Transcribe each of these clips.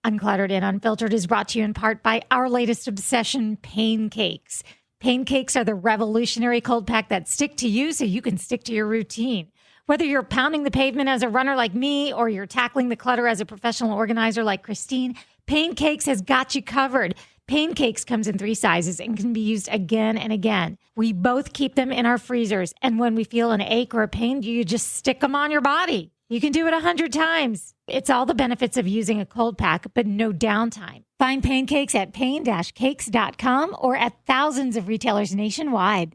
Uncluttered and Unfiltered is brought to you in part by our latest obsession, pancakes. Pancakes are the revolutionary cold pack that stick to you so you can stick to your routine. Whether you're pounding the pavement as a runner like me or you're tackling the clutter as a professional organizer like Christine, Pancakes has got you covered. Pancakes comes in 3 sizes and can be used again and again. We both keep them in our freezers, and when we feel an ache or a pain, you just stick them on your body. You can do it 100 times. It's all the benefits of using a cold pack, but no downtime. Find Pancakes at pain-cakes.com or at thousands of retailers nationwide.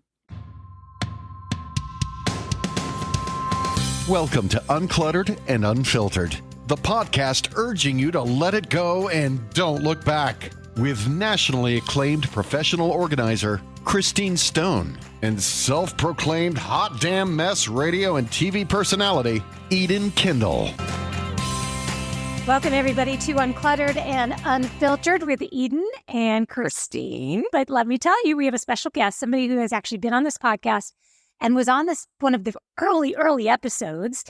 Welcome to Uncluttered and Unfiltered, the podcast urging you to let it go and don't look back. With nationally acclaimed professional organizer Christine Stone and self-proclaimed hot damn mess radio and TV personality Eden Kendall. Welcome, everybody, to Uncluttered and Unfiltered with Eden and Christine. But let me tell you, we have a special guest, somebody who has actually been on this podcast and was on this one of the early episodes,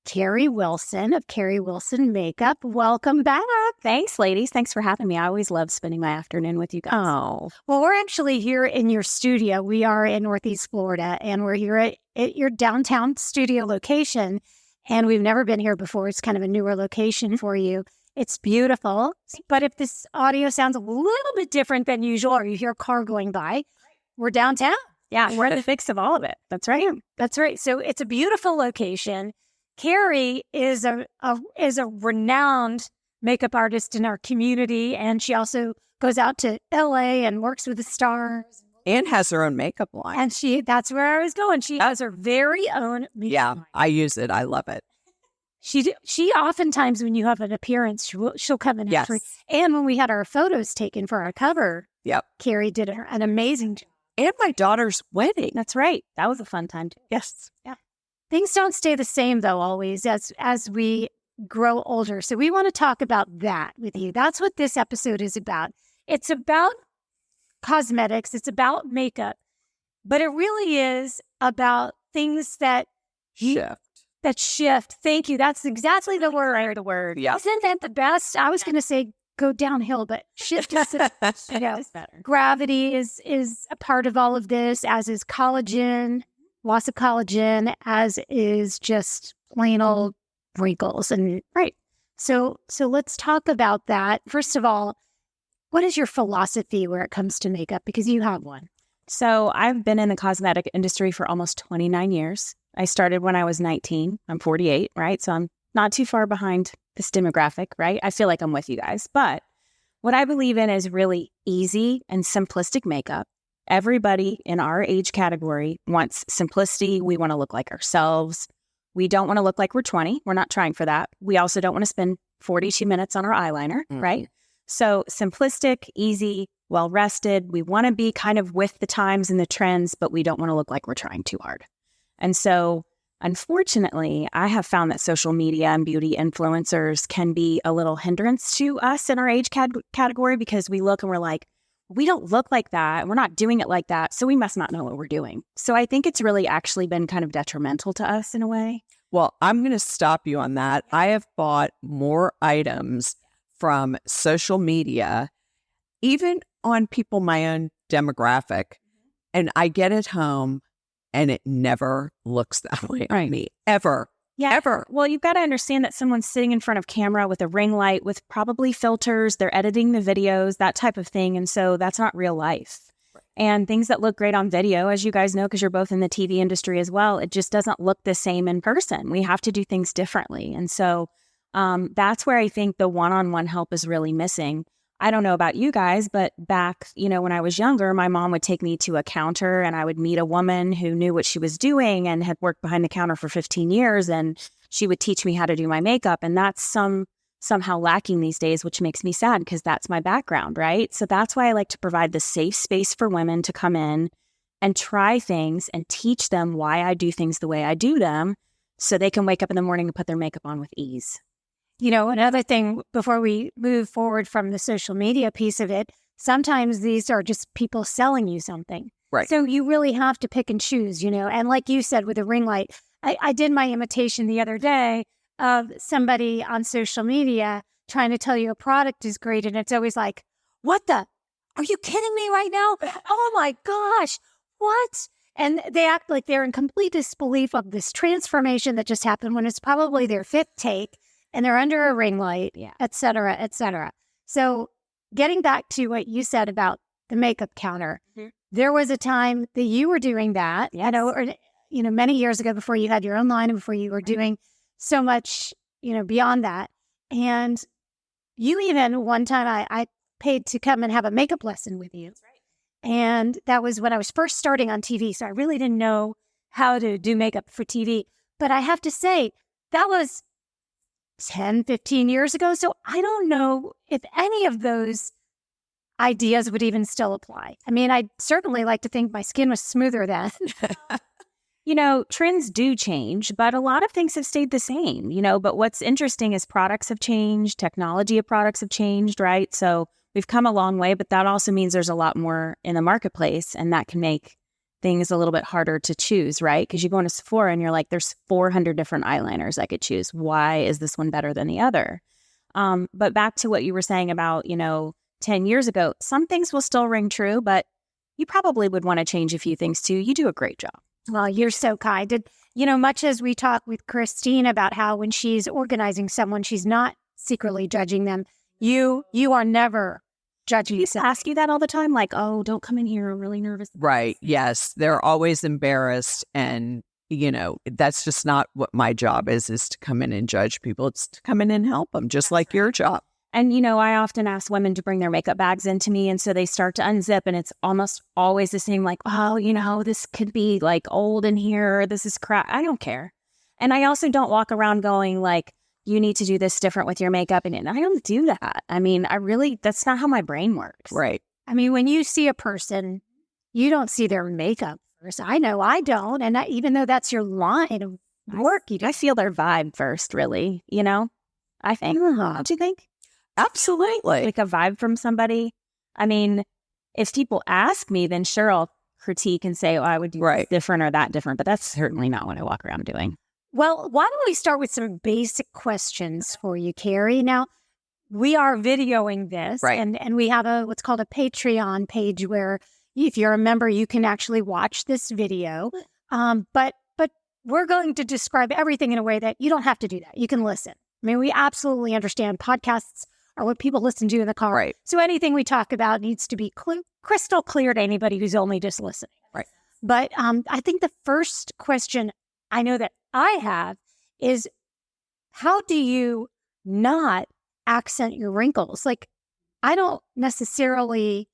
Carrie Wilson of Carrie Wilson Makeup. Welcome back. Thanks, ladies. Thanks for having me. I always love spending my afternoon with you guys. Oh, well, we're actually here in your studio. We are in Northeast Florida, and we're here at your downtown studio location. And we've never been here before. It's kind of a newer location for you. It's beautiful. But if this audio sounds a little bit different than usual, or you hear a car going by, we're downtown. Yeah, we're in the fix of all of it. That's right. That's right. So it's a beautiful location. Carrie is a renowned makeup artist in our community, and she also goes out to LA and works with the stars. And has her own makeup line. And that's where I was going. She has her very own makeup line. I use it. I love it. She oftentimes, when you have an appearance, she'll come in. Yes. And when we had our photos taken for our cover, Carrie did an amazing job. And my daughter's wedding. That's right. That was a fun time, too. Yes. Yeah. Things don't stay the same, though, always, as we grow older. So we want to talk about that with you. That's what this episode is about. It's about cosmetics. It's about makeup. But it really is about things that shift. Thank you. That's exactly the word. Yeah. Isn't that the best? I was going to say go downhill, but shift is better. Gravity is a part of all of this, as is collagen. Loss of collagen, as is just plain old wrinkles. And right. So let's talk about that. First of all, what is your philosophy where it comes to makeup? Because you have one. So I've been in the cosmetic industry for almost 29 years. I started when I was 19. I'm 48, right? So I'm not too far behind this demographic, right? I feel like I'm with you guys. But what I believe in is really easy and simplistic makeup. Everybody in our age category wants simplicity. We want to look like ourselves. We don't want to look like we're 20. We're not trying for that. We also don't want to spend 42 minutes on our eyeliner, right? So simplistic, easy, well-rested. We want to be kind of with the times and the trends, but we don't want to look like we're trying too hard. And so, unfortunately, I have found that social media and beauty influencers can be a little hindrance to us in our age category, because we look and we're like, we don't look like that. We're not doing it like that. So we must not know what we're doing. So I think it's really actually been kind of detrimental to us in a way. Well, I'm going to stop you on that. I have bought more items from social media, even on people my own demographic, and I get it home and it never looks that way on me, ever. Yeah. Ever. Well, you've got to understand that someone's sitting in front of camera with a ring light with probably filters. They're editing the videos, that type of thing. And so that's not real life. Right. And things that look great on video, as you guys know, because you're both in the TV industry as well, it just doesn't look the same in person. We have to do things differently. And so that's where I think the one-on-one help is really missing. I don't know about you guys, but back, when I was younger, my mom would take me to a counter and I would meet a woman who knew what she was doing and had worked behind the counter for 15 years. And she would teach me how to do my makeup. And that's somehow lacking these days, which makes me sad because that's my background, right? So that's why I like to provide the safe space for women to come in and try things and teach them why I do things the way I do them so they can wake up in the morning and put their makeup on with ease. Another thing before we move forward from the social media piece of it, sometimes these are just people selling you something. Right. So you really have to pick and choose, and like you said with a ring light, I did my imitation the other day of somebody on social media trying to tell you a product is great. And it's always like, what the? Are you kidding me right now? Oh my gosh, what? And they act like they're in complete disbelief of this transformation that just happened when it's probably their fifth take and they're under a ring light, et cetera, et cetera. So getting back to what you said about the makeup counter, there was a time that you were doing that, many years ago before you had your own line and before you were doing so much, beyond that. And you even one time I paid to come and have a makeup lesson with you. That's right. And that was when I was first starting on TV. So I really didn't know how to do makeup for TV. But I have to say, that was 10, 15 years ago. So I don't know if any of those ideas would even still apply. I mean, I'd certainly like to think my skin was smoother then. Trends do change, but a lot of things have stayed the same, but what's interesting is products have changed, technology of products have changed, right? So we've come a long way, but that also means there's a lot more in the marketplace, and that can make things a little bit harder to choose, right? Because you go into Sephora and you're like, there's 400 different eyeliners I could choose. Why is this one better than the other? But back to what you were saying about, 10 years ago, some things will still ring true, but you probably would want to change a few things too. You do a great job. Well, you're so kind. Much as we talk with Christine about how when she's organizing someone, she's not secretly judging them. You are never judging yourself. Ask you that all the time, like, oh, don't come in here. I'm really nervous. Right. Yes. They're always embarrassed. And, that's just not what my job is to come in and judge people. It's to come in and help them, just like your job. And, I often ask women to bring their makeup bags into me. And so they start to unzip and it's almost always the same, like, oh, this could be like old in here. Or this is crap. I don't care. And I also don't walk around going like, you need to do this different with your makeup. And I don't do that. I mean, that's not how my brain works. Right. I mean, when you see a person, you don't see their makeup first. I know I don't. And even though that's your line of work, I feel their vibe first, really, I think. Don't you think? Absolutely. Like a vibe from somebody. I mean, if people ask me, then sure, I'll critique and say, I would do this different or that different. But that's certainly not what I walk around doing. Well, why don't we start with some basic questions for you, Carrie? Now, we are videoing this, and we have what's called a Patreon page where if you're a member, you can actually watch this video. But we're going to describe everything in a way that you don't have to do that. You can listen. I mean, we absolutely understand podcasts are what people listen to in the car. Right. So anything we talk about needs to be crystal clear to anybody who's only just listening. Right. But I think the first question I know that I have is, how do you not accent your wrinkles? Like, I don't necessarily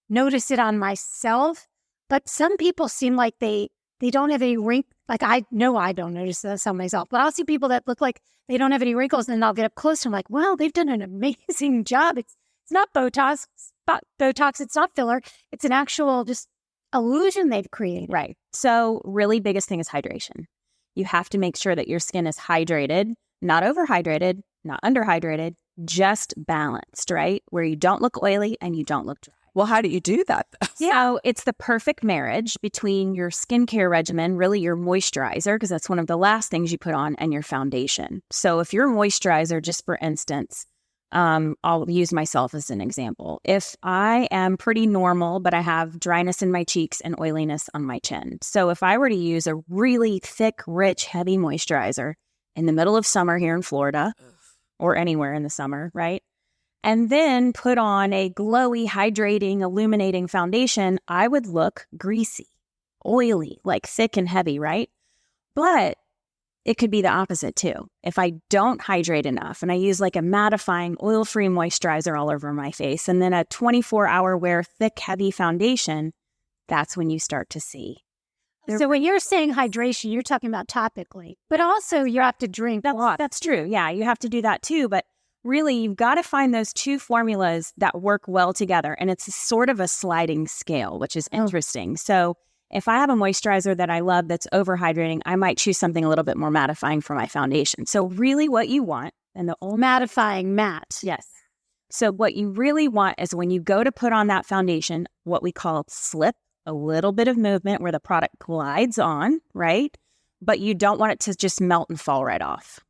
notice it on myself, but some people seem like they don't have any wrinkles. Like, I know I don't notice this on myself, but I'll see people that look like they don't have any wrinkles, and then I'll get up close and I'm like, well, they've done an amazing job. It's not Botox. It's not filler. It's an actual just illusion they've created. Right. So really biggest thing is hydration. You have to make sure that your skin is hydrated, not overhydrated, not underhydrated, just balanced, right? Where you don't look oily and you don't look dry. Well, how do you do that? So it's the perfect marriage between your skincare regimen, really your moisturizer, because that's one of the last things you put on, and your foundation. So if your moisturizer, just for instance, I'll use myself as an example. If I am pretty normal, but I have dryness in my cheeks and oiliness on my chin. So if I were to use a really thick, rich, heavy moisturizer in the middle of summer here in Florida or anywhere in the summer, right? And then put on a glowy, hydrating, illuminating foundation, I would look greasy, oily, like thick and heavy, right? But it could be the opposite too. If I don't hydrate enough and I use like a mattifying, oil-free moisturizer all over my face and then a 24-hour wear thick, heavy foundation, that's when you start to see. So when you're saying hydration, you're talking about topically, but also you have to drink a lot. That's true. Yeah, you have to do that too. But really, you've got to find those two formulas that work well together. And it's sort of a sliding scale, which is interesting. So if I have a moisturizer that I love that's overhydrating, I might choose something a little bit more mattifying for my foundation. So really what you want, and the old mattifying matte. Yes. So what you really want is when you go to put on that foundation, what we call slip, a little bit of movement where the product glides on, right? But you don't want it to just melt and fall right off.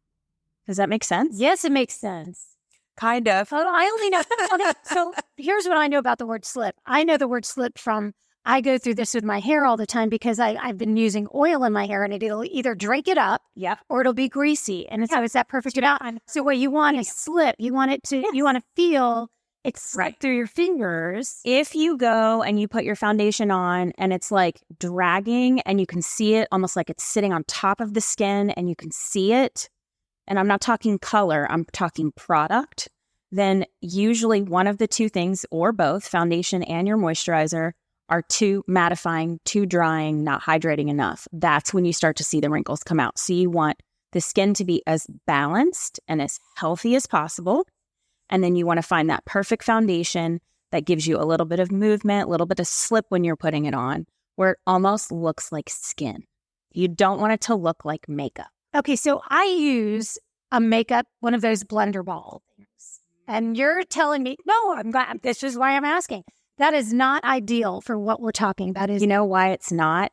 Does that make sense? Yes, it makes sense. Kind of. Oh, I only know. Okay, so here's what I know about the word slip. I know the word slip from, I go through this with my hair all the time because I've been using oil in my hair and it'll either drake it up or it'll be greasy. And so it's that perfect amount. So what you want is slip. You want it to, you want to feel it slip through your fingers. If you go and you put your foundation on and it's like dragging and you can see it almost like it's sitting on top of the skin and you can see it, and I'm not talking color, I'm talking product, then usually one of the two things or both, foundation and your moisturizer, are too mattifying, too drying, not hydrating enough. That's when you start to see the wrinkles come out. So you want the skin to be as balanced and as healthy as possible. And then you want to find that perfect foundation that gives you a little bit of movement, a little bit of slip when you're putting it on, where it almost looks like skin. You don't want it to look like makeup. Okay, so I use a makeup, one of those blender ball things. And you're telling me, no, this is why I'm asking. That is not ideal for what we're talking about. You know why it's not?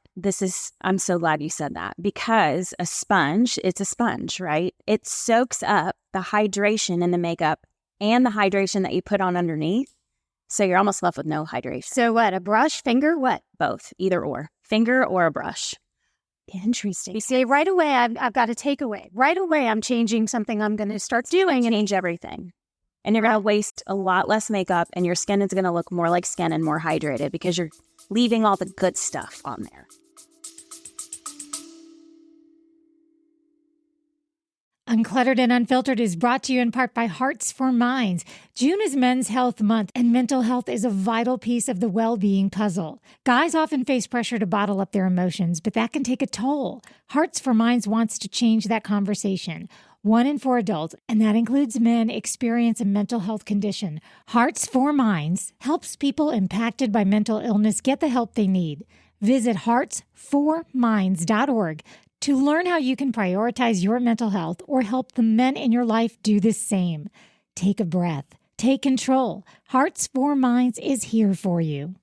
I'm so glad you said that, because a sponge, it's a sponge, right? It soaks up the hydration in the makeup and the hydration that you put on underneath. So you're almost left with no hydration. So what, a brush, finger, what? Both, either or, finger or a brush. Interesting. You see, right away, I've got a takeaway. Right away, I'm changing something I'm going to start doing. And change everything. And you're going to waste a lot less makeup and your skin is going to look more like skin and more hydrated because you're leaving all the good stuff on there. Uncluttered and Unfiltered is brought to you in part by Hearts for Minds. June is Men's Health Month, and mental health is a vital piece of the well-being puzzle. Guys often face pressure to bottle up their emotions, but that can take a toll. Hearts for Minds wants to change that conversation. 1 in 4 adults, and that includes men, experience a mental health condition. Hearts for Minds helps people impacted by mental illness get the help they need. Visit heartsforminds.org to learn how you can prioritize your mental health or help the men in your life do the same. Take a breath. Take control. Hearts for Minds is here for you.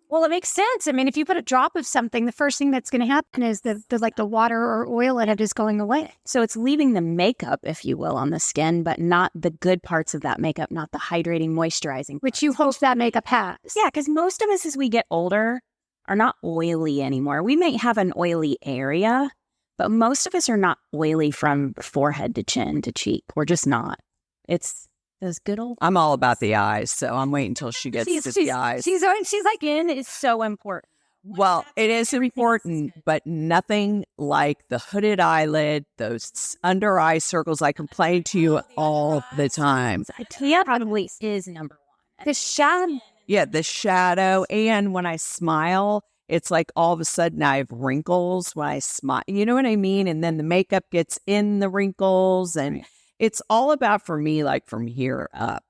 Well, it makes sense. I mean, if you put a drop of something, the first thing that's going to happen is the water or oil in it is going away. So it's leaving the makeup, if you will, on the skin, but not the good parts of that makeup, not the hydrating, moisturizing. Which you hope that makeup has. Yeah, because most of us as we get older are not oily anymore. We may have an oily area, but most of us are not oily from forehead to chin to cheek. We're just not. It's those good old... I'm all about the eyes, so I'm waiting until she gets to the eyes. She's like, skin is so important. Well, it is important, but nothing like the hooded eyelid, those under eye circles. I complain to you all the time. Yeah, probably is number one. the shadow. Yeah, the shadow. And when I smile, it's like all of a sudden I have wrinkles when I smile. You know what I mean? And then the makeup gets in the wrinkles. And it's all about, for me, like from here up,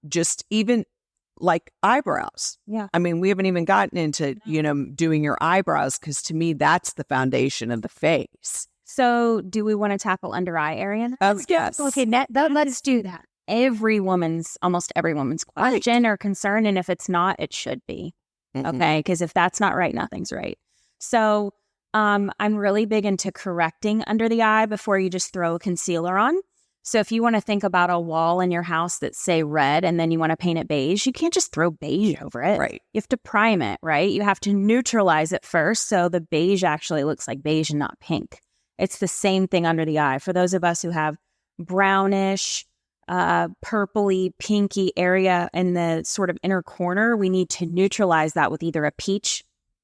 just even like eyebrows. Yeah. I mean, we haven't even gotten into, doing your eyebrows, because to me, that's the foundation of the face. So do we want to tackle under eye area? Yes. Okay, let's do that. Almost every woman's question or concern. And if it's not, it should be. Mm-hmm. Okay. Because if that's not right, nothing's right. So I'm really big into correcting under the eye before you just throw a concealer on. So if you want to think about a wall in your house that's, say, red, and then you want to paint it beige, you can't just throw beige over it. Right. You have to prime it, right? You have to neutralize it first so the beige actually looks like beige and not pink. It's the same thing under the eye. For those of us who have brownish, purpley, pinky area in the sort of inner corner, we need to neutralize that with either a peach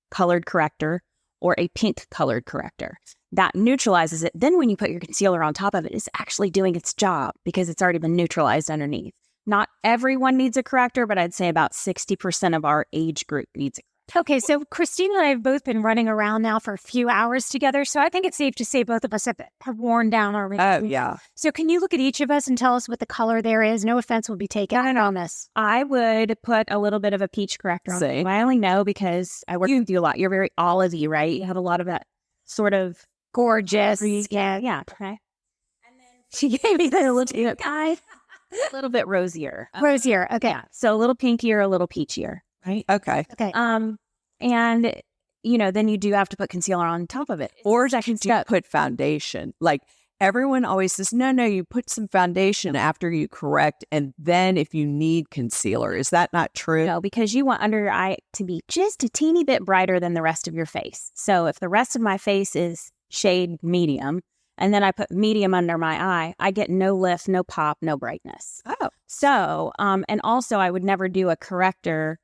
colored corrector or a pink colored corrector. That neutralizes it. Then when you put your concealer on top of it, it's actually doing its job because it's already been neutralized underneath. Not everyone needs a corrector, but I'd say about 60% of our age group needs it. Okay, so Christine and I have both been running around now for a few hours together, so I think it's safe to say both of us have worn down our makeup. Oh, yeah. So can you look at each of us and tell us what the color there is? No offense will be taken on this. I would put a little bit of a peach corrector on. See? I only know because I work with you a lot. You're very olivey, right? You have a lot of that sort of Gorgeous. Yeah. Okay. And then she gave me the little guy. A little bit rosier. Rosier. Okay. Yeah. So a little pinkier, a little peachier. Right. Okay. Okay. And then you do have to put concealer on top of it. Or I can put foundation. Like everyone always says, no, you put some foundation after you correct. And then if you need concealer, is that not true? No, because you want under your eye to be just a teeny bit brighter than the rest of your face. So if the rest of my face is shade medium, and then I put medium under my eye, I get no lift, no pop, no brightness. Oh. So, and also I would never do a corrector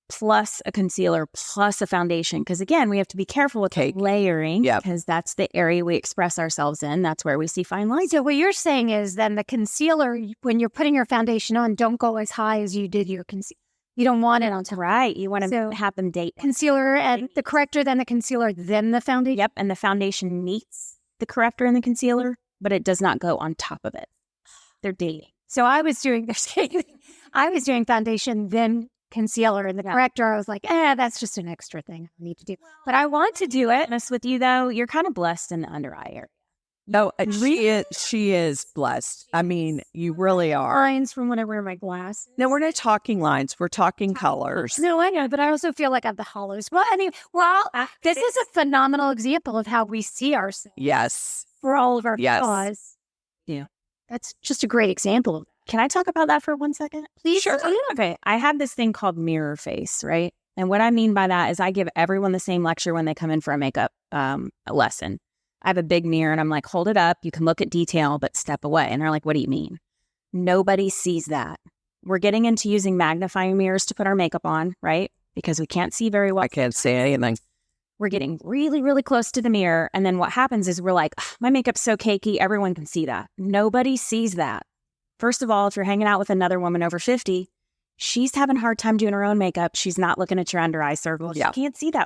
plus a concealer plus a foundation. Because again, we have to be careful with layering because that's the area we express ourselves in. That's where we see fine lines. So what you're saying is then the concealer, when you're putting your foundation on, don't go as high as you did your concealer. You don't want it on top. Right. You want to have them date. Concealer and the corrector, then the concealer, then the foundation. Yep. And the foundation meets the corrector and the concealer, but it does not go on top of it. They're dating. So I was doing foundation, then concealer, and the corrector, I was like, that's just an extra thing I need to do. But I want to do it. Honest with you, though, you're kind of blessed in the under eye area. No, she is blessed. I mean, you really are. Lines from when I wear my glasses. No, we're not talking lines. We're talking colors. No, I know, but I also feel like I have the hollows. Well, anyway, this is a phenomenal example of how we see ourselves. Yes. For all of our flaws. Yeah. That's just a great example of that. Can I talk about that for 1 second? Please. Sure. Okay. I have this thing called mirror face, right? And what I mean by that is I give everyone the same lecture when they come in for a makeup lesson. I have a big mirror and I'm like, hold it up. You can look at detail, but step away. And they're like, what do you mean? Nobody sees that. We're getting into using magnifying mirrors to put our makeup on, right? Because we can't see very well. I can't see anything. We're getting really, really close to the mirror. And then what happens is we're like, my makeup's so cakey. Everyone can see that. Nobody sees that. First of all, if you're hanging out with another woman over 50, she's having a hard time doing her own makeup. She's not looking at your under eye circle. Yeah. She can't see that.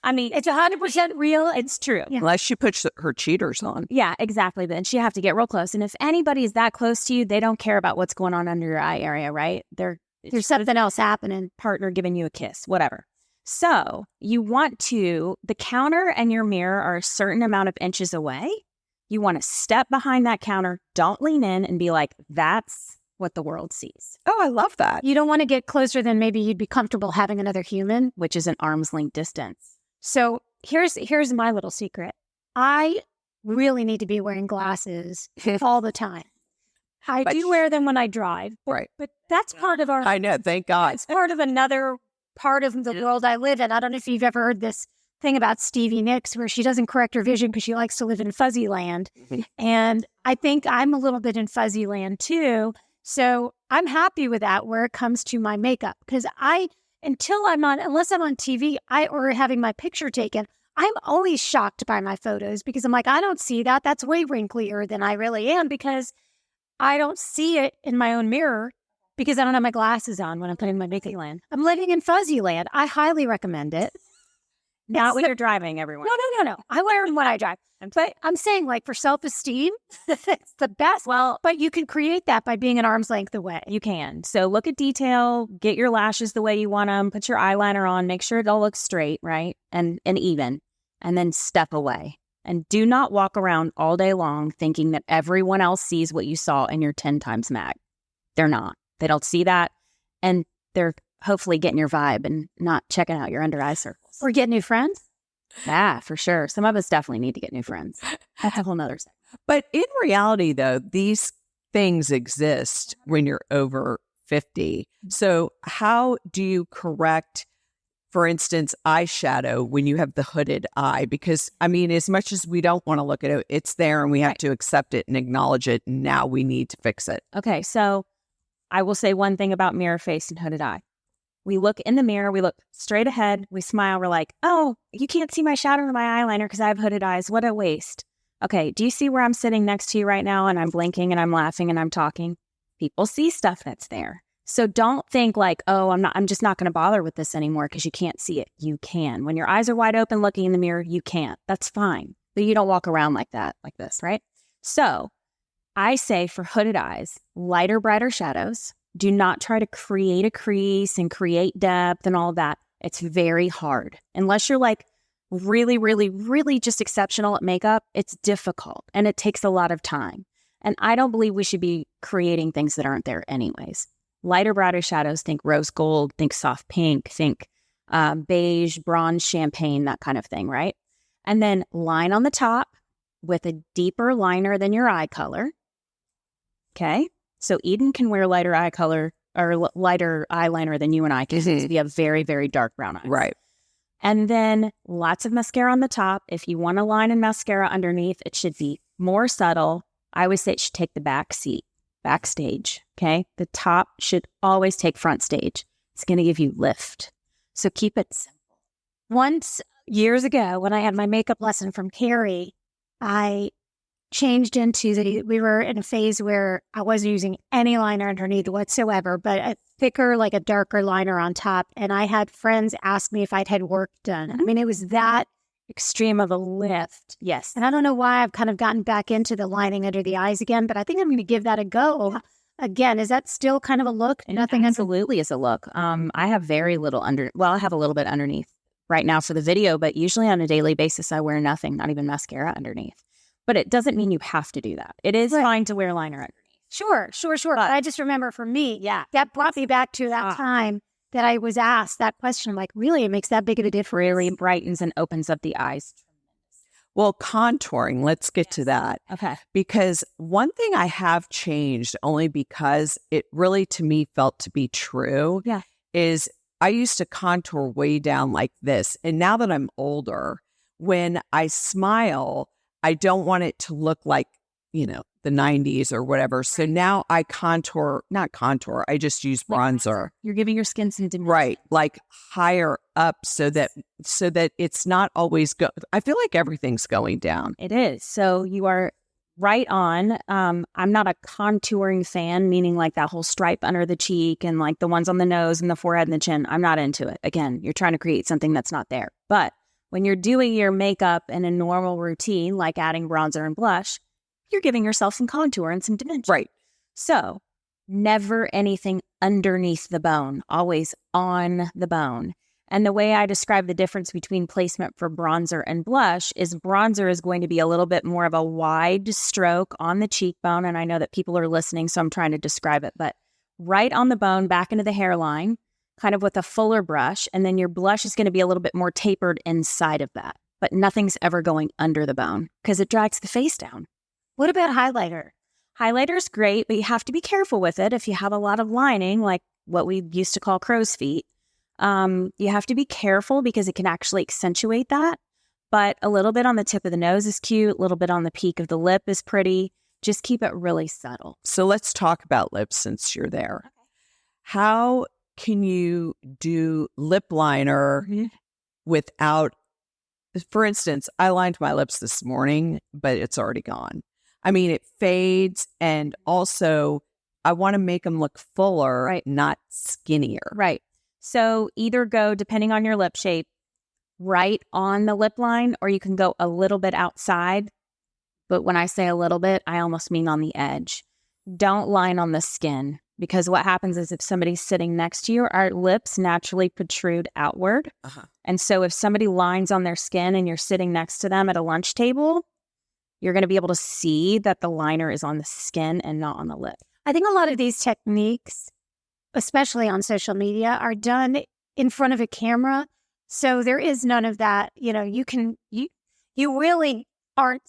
I mean, it's 100% real. It's true. Yeah. Unless she puts her cheaters on. Yeah, exactly. Then she have to get real close. And if anybody is that close to you, they don't care about what's going on under your eye area, right? There's something else happening. Partner giving you a kiss, whatever. So you want the counter and your mirror are a certain amount of inches away. You want to step behind that counter. Don't lean in and be like, that's what the world sees. Oh, I love that. You don't want to get closer than maybe you'd be comfortable having another human, which is an arm's length distance. So here's my little secret. I really need to be wearing glasses all the time. I do wear them when I drive. Right. But that's part of our... I know, thank God. It's part of another part of the world I live in. I don't know if you've ever heard this thing about Stevie Nicks where she doesn't correct her vision because she likes to live in fuzzy land. Mm-hmm. And I think I'm a little bit in fuzzy land too. So I'm happy with that where it comes to my makeup because unless I'm on TV or having my picture taken, I'm always shocked by my photos because I'm like, I don't see that. That's way wrinklier than I really am because I don't see it in my own mirror because I don't have my glasses on when I'm putting my makeup on. I'm living in fuzzy land. I highly recommend it. Not when you're driving, everyone. No. I wear them when I drive. But I'm saying, like, for self-esteem, it's the best. Well, but you can create that by being an arm's length away. You can. So look at detail, get your lashes the way you want them, put your eyeliner on, make sure it all looks straight, right? And even, and then step away. And do not walk around all day long thinking that everyone else sees what you saw in your 10 times mag. They're not. They don't see that. And they're hopefully getting your vibe and not checking out your under eye circles. Or get new friends. Yeah, for sure. Some of us definitely need to get new friends. That's a whole nother thing. But in reality, though, these things exist when you're over 50. So how do you correct, for instance, eyeshadow when you have the hooded eye? Because, I mean, as much as we don't want to look at it, it's there and we have to accept it and acknowledge it. And now we need to fix it. Okay, so I will say one thing about mirror face and hooded eye. We look in the mirror, we look straight ahead, we smile, we're like, oh, you can't see my shadow or my eyeliner because I have hooded eyes. What a waste. Okay, do you see where I'm sitting next to you right now and I'm blinking and I'm laughing and I'm talking? People see stuff that's there. So don't think like, oh, I'm just not going to bother with this anymore because you can't see it. You can. When your eyes are wide open looking in the mirror, you can't. That's fine. But you don't walk around like that, like this, right? So I say for hooded eyes, lighter, brighter shadows. Do not try to create a crease and create depth and all that. It's very hard. Unless you're like really, really, really just exceptional at makeup, it's difficult and it takes a lot of time. And I don't believe we should be creating things that aren't there anyways. Lighter, brighter shadows, think rose gold, think soft pink, think beige, bronze, champagne, that kind of thing, right? And then line on the top, with a deeper liner than your eye color. Okay. So Eden can wear lighter eye color or lighter eyeliner than you and I can. We have very, very dark brown eyes. Right. And then lots of mascara on the top. If you want a line and mascara underneath, it should be more subtle. I always say it should take the back seat, backstage. Okay. The top should always take front stage. It's going to give you lift. So keep it simple. Once years ago, when I had my makeup lesson from Carrie, I changed into we were in a phase where I wasn't using any liner underneath whatsoever, but a thicker, like a darker liner on top. And I had friends ask me if I'd had work done. I mean, it was that extreme of a lift. Yes. And I don't know why I've kind of gotten back into the lining under the eyes again, but I think I'm going to give that a go. Again, is that still kind of a look? Nothing absolutely is a look. I have very little I have a little bit underneath right now for the video, but usually on a daily basis, I wear nothing, not even mascara underneath. But it doesn't mean you have to do that. It is fine to wear liner underneath. Sure. But I just remember for me, that brought me back to that time that I was asked that question. I'm like, really, it makes that big of a difference? Really brightens and opens up the eyes. Well, contouring, let's get to that. Okay. Because one thing I have changed only because it really to me felt to be true is I used to contour way down like this. And now that I'm older, when I smile, I don't want it to look like, the 90s or whatever. So now I not contour, I just use bronzer. You're giving your skin some dimension. Right. Like higher up so that it's not always I feel like everything's going down. It is. So you are right on. I'm not a contouring fan, meaning like that whole stripe under the cheek and like the ones on the nose and the forehead and the chin. I'm not into it. Again, you're trying to create something that's not there. But when you're doing your makeup in a normal routine, like adding bronzer and blush, you're giving yourself some contour and some dimension. Right. So never anything underneath the bone, always on the bone. And the way I describe the difference between placement for bronzer and blush is bronzer is going to be a little bit more of a wide stroke on the cheekbone. And I know that people are listening, so I'm trying to describe it, but right on the bone, back into the hairline, kind of with a fuller brush. And then your blush is going to be a little bit more tapered inside of that. But nothing's ever going under the bone because it drags the face down. What about highlighter? Highlighter's great, but you have to be careful with it. If you have a lot of lining, like what we used to call crow's feet, you have to be careful because it can actually accentuate that. But a little bit on the tip of the nose is cute. A little bit on the peak of the lip is pretty. Just keep it really subtle. So let's talk about lips since you're there. Okay. How can you do lip liner without, for instance, I lined my lips this morning, but it's already gone. I mean, it fades, and also I want to make them look fuller, not skinnier. Right. So either go, depending on your lip shape, right on the lip line, or you can go a little bit outside. But when I say a little bit, I almost mean on the edge. Don't line on the skin, because what happens is if somebody's sitting next to you, our lips naturally protrude outward. And so if somebody lines on their skin and you're sitting next to them at a lunch table, you're going to be able to see that the liner is on the skin and not on the lip. I think a lot of these techniques, especially on social media, are done in front of a camera. So there is none of that. You really aren't,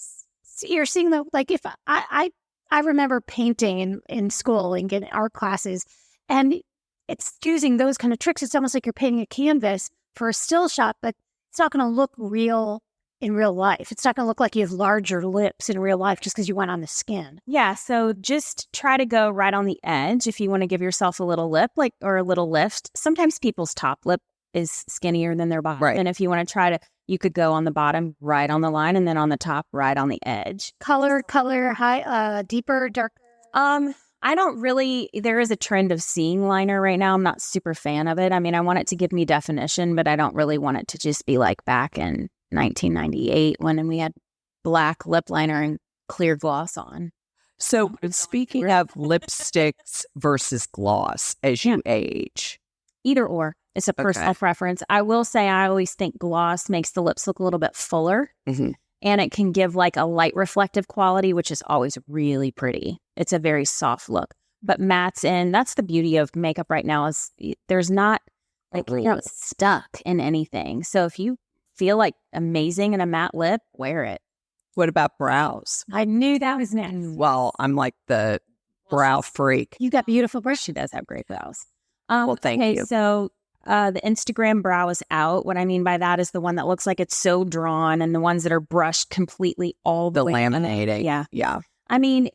you're seeing like if I remember painting in school and getting art classes, and it's using those kind of tricks. It's almost like you're painting a canvas for a still shot, but it's not going to look real in real life. It's not going to look like you have larger lips in real life just because you went on the skin. Yeah, so just try to go right on the edge if you want to give yourself a little lip, or a little lift. Sometimes people's top lip is skinnier than their bottom. Right. And if you want to try to, you could go on the bottom, right on the line, and then on the top, right on the edge. Color, high, deeper, darker. I don't really, there is a trend of seeing liner right now. I'm not super fan of it. I mean, I want it to give me definition, but I don't really want it to just be like back in 1998 when we had black lip liner and clear gloss on. So speaking of lipsticks versus gloss as you age. Either or. It's a personal preference. I will say I always think gloss makes the lips look a little bit fuller. And it can give like a light reflective quality, which is always really pretty. It's a very soft look. But matte's in, that's the beauty of makeup right now, is there's not like, stuck in anything. So if you feel like amazing in a matte lip, wear it. What about brows? I knew that was next. Well, I'm like the brow freak. You got beautiful brows. She does have great brows. Well, thank you. So the Instagram brow is out. What I mean by that is the one that looks like it's so drawn, and the ones that are brushed completely all the The way. laminating. Yeah. Yeah. I mean,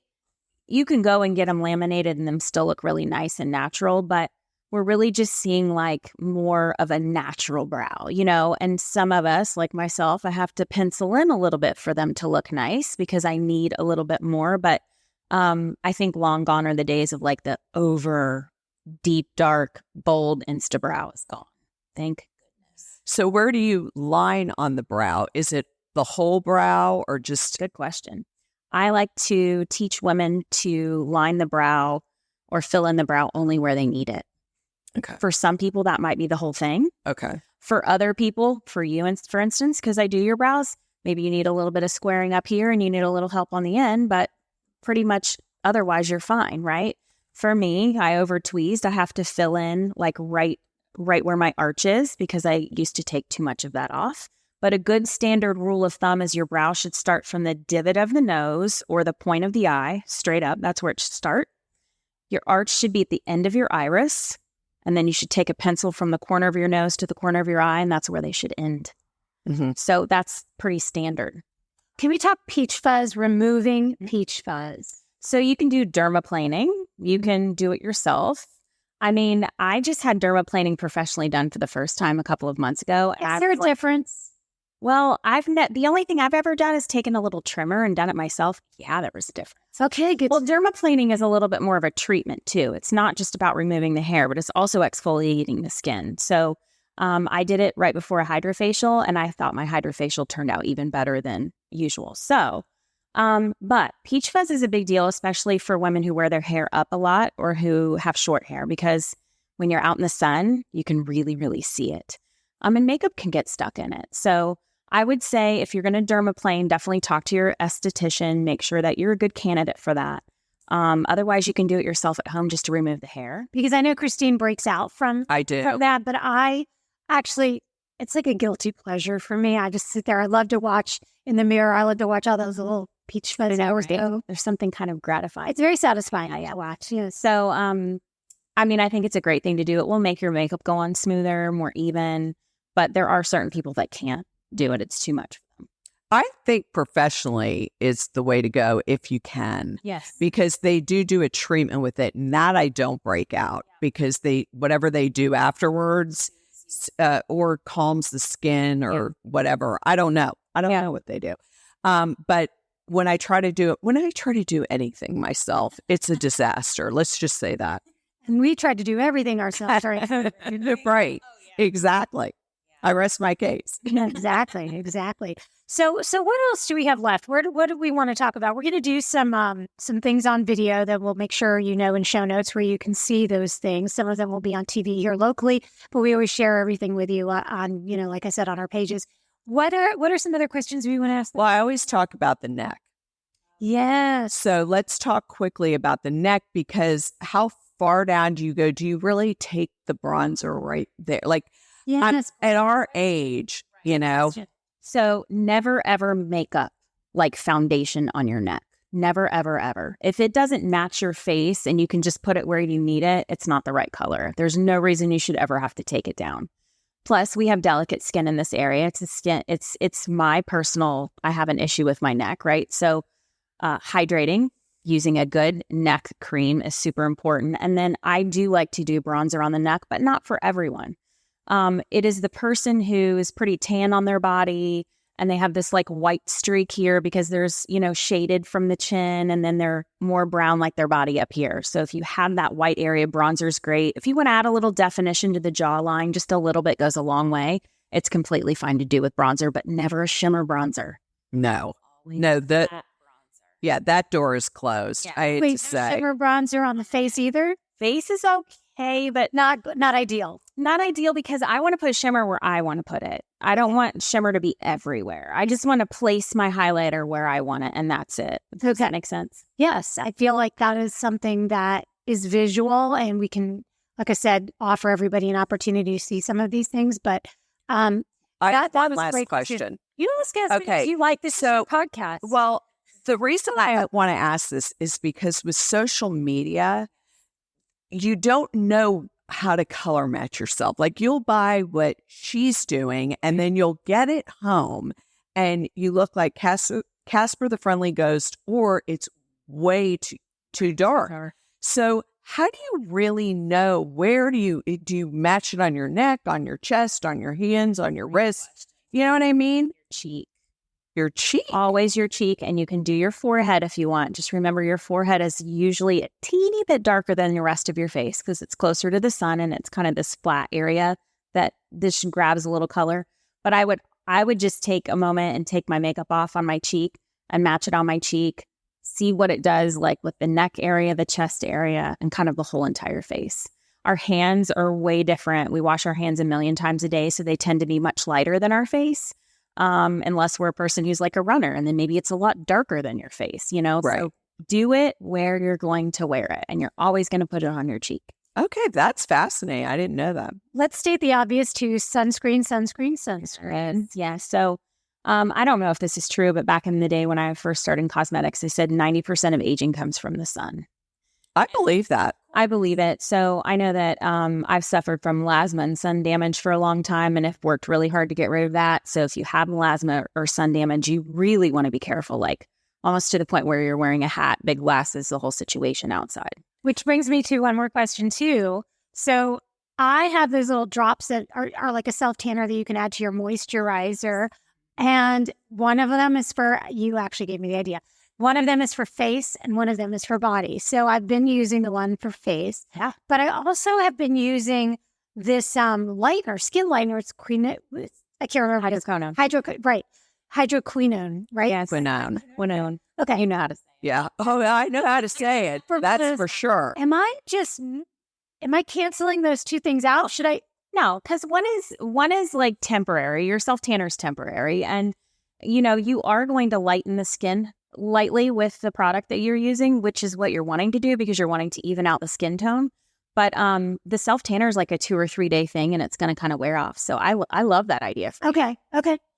you can go and get them laminated and them still look really nice and natural, but we're really just seeing like more of a natural brow, and some of us, like myself, I have to pencil in a little bit for them to look nice because I need a little bit more. But I think long gone are the days of like the over deep, dark, bold Insta brow is gone. Thank goodness. So where do you line on the brow? Is it the whole brow or just... Good question. I like to teach women to line the brow or fill in the brow only where they need it. Okay. For some people, that might be the whole thing. Okay. For other people, for you, for instance, because I do your brows, maybe you need a little bit of squaring up here and you need a little help on the end, but pretty much otherwise you're fine, right? For me, I over tweezed. I have to fill in like right where my arch is because I used to take too much of that off. But a good standard rule of thumb is your brow should start from the divot of the nose or the point of the eye, straight up. That's where it should start. Your arch should be at the end of your iris. And then you should take a pencil from the corner of your nose to the corner of your eye, and that's where they should end. Mm-hmm. So that's pretty standard. Can we talk peach fuzz, removing peach fuzz? So you can do dermaplaning. You can do it yourself. I mean, I just had dermaplaning professionally done for the first time a couple of months ago. Is there a difference? Well, the only thing I've ever done is taken a little trimmer and done it myself. Yeah, there was a difference. Okay, good. Well, dermaplaning is a little bit more of a treatment too. It's not just about removing the hair, but it's also exfoliating the skin. So I did it right before a hydrofacial, and I thought my hydrofacial turned out even better than usual. So, but peach fuzz is a big deal, especially for women who wear their hair up a lot or who have short hair, because when you're out in the sun, you can really, really see it. And makeup can get stuck in it. So I would say if you're going to dermaplane, definitely talk to your esthetician. Make sure that you're a good candidate for that. Otherwise, you can do it yourself at home just to remove the hair. Because I know Christine breaks out from I do. that, but I actually, it's like a guilty pleasure for me. I just sit there. I love to watch in the mirror. I love to watch all those little peach fuzz hours go. There's something kind of gratifying. It's very satisfying to watch. Yes. So, I mean, I think it's a great thing to do. It will make your makeup go on smoother, more even. But there are certain people that can't do it. It's too much for them. I think professionally is the way to go if you can. Yes. Because they do a treatment with it. And that I don't break out because whatever they do afterwards or calms the skin or whatever. I don't know. I don't know what they do. But when I try to do anything myself, it's a disaster. Let's just say that. And we tried to do everything ourselves. Right? Right. Exactly. I rest my case. Exactly. So what else do we have left? What do we want to talk about? We're going to do some things on video that we'll make sure in show notes where you can see those things. Some of them will be on TV here locally, but we always share everything with you on, like I said, on our pages. What are some other questions we want to ask? Well, I always talk about the neck. Yes. So let's talk quickly about the neck because how far down do you go? Do you really take the bronzer right there? Like, yes. At our age, So never, ever makeup like foundation on your neck. Never, ever, ever. If it doesn't match your face and you can just put it where you need it, it's not the right color. There's no reason you should ever have to take it down. Plus, we have delicate skin in this area. It's my personal, I have an issue with my neck, right? So hydrating, using a good neck cream is super important. And then I do like to do bronzer on the neck, but not for everyone. It is the person who is pretty tan on their body and they have this like white streak here because there's, shaded from the chin and then they're more brown like their body up here. So if you have that white area, bronzer is great. If you want to add a little definition to the jawline, just a little bit goes a long way. It's completely fine to do with bronzer, but never a shimmer bronzer. No, that door is closed. Yeah. I hate to say. Shimmer bronzer on the face either? Face is okay, but not ideal. Not ideal because I want to put shimmer where I want to put it. I don't want shimmer to be everywhere. I just want to place my highlighter where I want it, and that's it. Does that make sense? Yes. I feel like that is something that is visual, and we can, like I said, offer everybody an opportunity to see some of these things. But that was last great question. You ask us because you like this podcast. Well, the reason I want to ask this is because with social media, you don't know how to color match yourself. Like you'll buy what she's doing and then you'll get it home and you look like Casper the Friendly Ghost, or it's way too dark. So how do you really know where do you match it on your neck, on your chest, on your hands, on your wrists? You know what I mean? Cheek. Your cheek. Always your cheek, and you can do your forehead if you want. Just remember your forehead is usually a teeny bit darker than the rest of your face because it's closer to the sun and it's kind of this flat area that this grabs a little color. But I would just take a moment and take my makeup off on my cheek and match it on my cheek, see what it does like with the neck area, the chest area, and kind of the whole entire face. Our hands are way different. We wash our hands a million times a day, so they tend to be much lighter than our face. Unless we're a person who's like a runner, and then maybe it's a lot darker than your face, you know? Right. So do it where you're going to wear it, and you're always going to put it on your cheek. Okay, that's fascinating. I didn't know that. Let's state the obvious too: sunscreen. Yeah. So I don't know if this is true, but back in the day when I first started in cosmetics, they said 90% of aging comes from the sun. I believe that. I believe it. So I know that I've suffered from melasma and sun damage for a long time and have worked really hard to get rid of that. So if you have melasma or sun damage, you really want to be careful, like almost to the point where you're wearing a hat, big glasses, the whole situation outside. Which brings me to one more question too. So I have those little drops that are like a self-tanner that you can add to your moisturizer. And one of them is for, you actually gave me the idea. One of them is for face and one of them is for body. So I've been using the one for face. Yeah. But I also have been using this lightener, skin lightener. It's I can't remember. Hydroquinone. Hydroquinone, right? Yes. Quinone. Okay. You know how to say it. Yeah. Oh, I know how to say it. That's for sure. Am I canceling those two things out? Should I? No, because one is like temporary. Your self-tanner is temporary. And, you know, you are going to lighten the skin lightly with the product that you're using, which is what you're wanting to do because you're wanting to even out the skin tone. But the self-tanner is like a 2 or 3 day thing and it's going to kind of wear off. So I love that idea. Okay.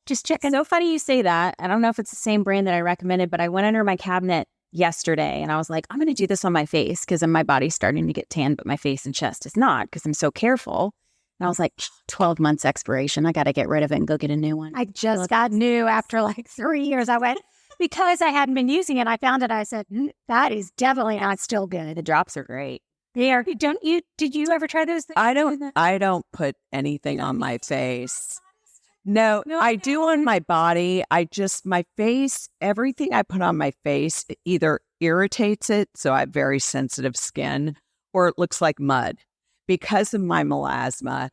Just checking. So funny you say that. I don't know if it's the same brand that I recommended, but I went under my cabinet yesterday and I was like, I'm going to do this on my face because my body's starting to get tan, but my face and chest is not because I'm so careful. And I was like, 12 months expiration. I got to get rid of it and go get a new one. I just got new after like 3 years. I went, because I hadn't been using it, I found it. I said, that is definitely not still good. The drops are great. They are. Did you ever try those things? I don't put anything on my face. No, I do on my body. My face, everything I put on my face either irritates it, so I have very sensitive skin, or it looks like mud. Because of my melasma,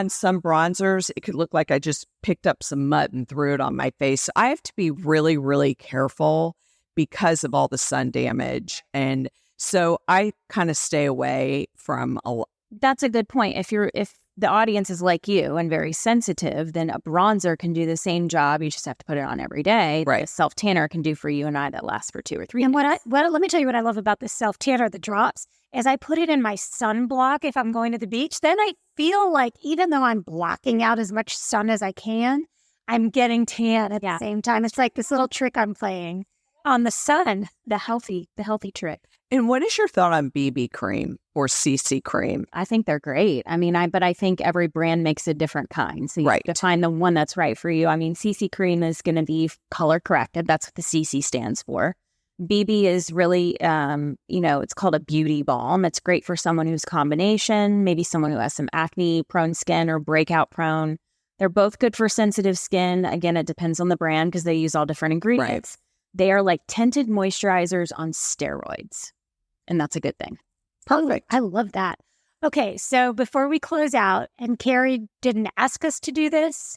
some bronzers, it could look like I just picked up some mud and threw it on my face. So I have to be really, really careful because of all the sun damage. And so I kind of stay away from a lot. That's a good point. If the audience is like you and very sensitive, then a bronzer can do the same job. You just have to put it on every day. Right. A self-tanner can do for you and I that lasts for 2 or 3 days. And let me tell you what I love about the self-tanner, the drops, is I put it in my sunblock if I'm going to the beach. Then I feel like even though I'm blocking out as much sun as I can, I'm getting tan at the same time. It's like this little trick I'm playing on the sun, the healthy trick. And what is your thought on BB cream or CC cream? I think they're great. I mean, but I think every brand makes a different kind. So you have to find the one that's right for you. I mean, CC cream is going to be color corrected. That's what the CC stands for. BB is really, it's called a beauty balm. It's great for someone who's combination, maybe someone who has some acne prone skin or breakout prone. They're both good for sensitive skin. Again, it depends on the brand because they use all different ingredients. Right. They are like tinted moisturizers on steroids. And that's a good thing. Perfect. I love that. Okay, so before we close out, and Carrie didn't ask us to do this,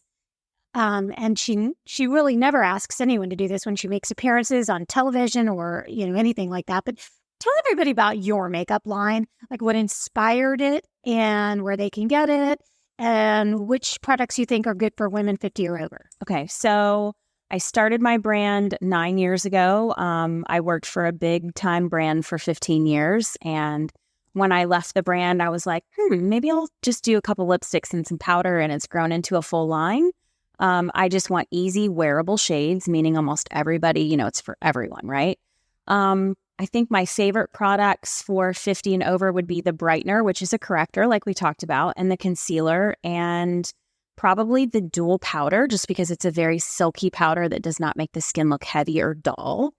and she really never asks anyone to do this when she makes appearances on television or anything like that. But tell everybody about your makeup line, like what inspired it and where they can get it, and which products you think are good for women 50 or over. Okay, so I started my brand 9 years ago. I worked for a big time brand for 15 years. And when I left the brand, I was like, maybe I'll just do a couple lipsticks and some powder. And it's grown into a full line. I just want easy wearable shades, meaning almost everybody, it's for everyone, right? I think my favorite products for 50 and over would be the brightener, which is a corrector like we talked about, and the concealer, and probably the dual powder, just because it's a very silky powder that does not make the skin look heavy or dull.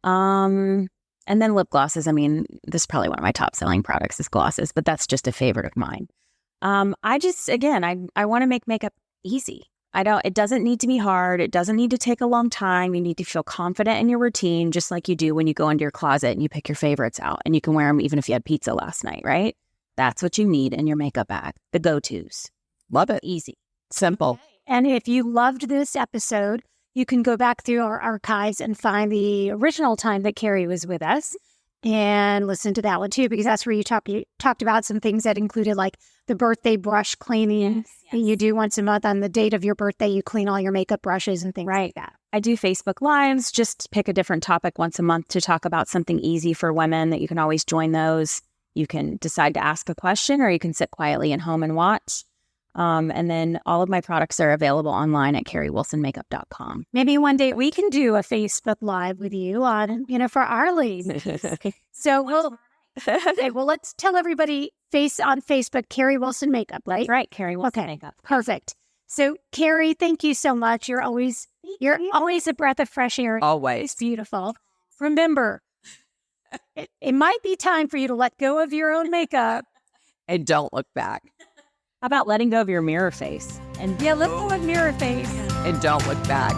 And then lip glosses. I mean, this is probably one of my top selling products is glosses, but that's just a favorite of mine. I want to make makeup easy. It doesn't need to be hard. It doesn't need to take a long time. You need to feel confident in your routine, just like you do when you go into your closet and you pick your favorites out, and you can wear them even if you had pizza last night, right? That's what you need in your makeup bag. The go-tos. Love it. Easy. Simple. And if you loved this episode, you can go back through our archives and find the original time that Carrie was with us and listen to that one too, because that's where you talked about some things that included like the birthday brush cleaning that you do once a month. On the date of your birthday, you clean all your makeup brushes and things like that. I do Facebook Lives, just pick a different topic once a month to talk about something easy for women that you can always join those. You can decide to ask a question, or you can sit quietly at home and watch. And then all of my products are available online at carriewilsonmakeup.com. Maybe one day we can do a Facebook Live with you on, for our ladies. So let's tell everybody on Facebook, Carrie Wilson Makeup, right? That's right, Carrie Wilson Makeup. Perfect. So Carrie, thank you so much. You're always a breath of fresh air. Always. It's beautiful. Remember, it might be time for you to let go of your own makeup. And don't look back. How about letting go of your mirror face? And let go of mirror face. And don't look back.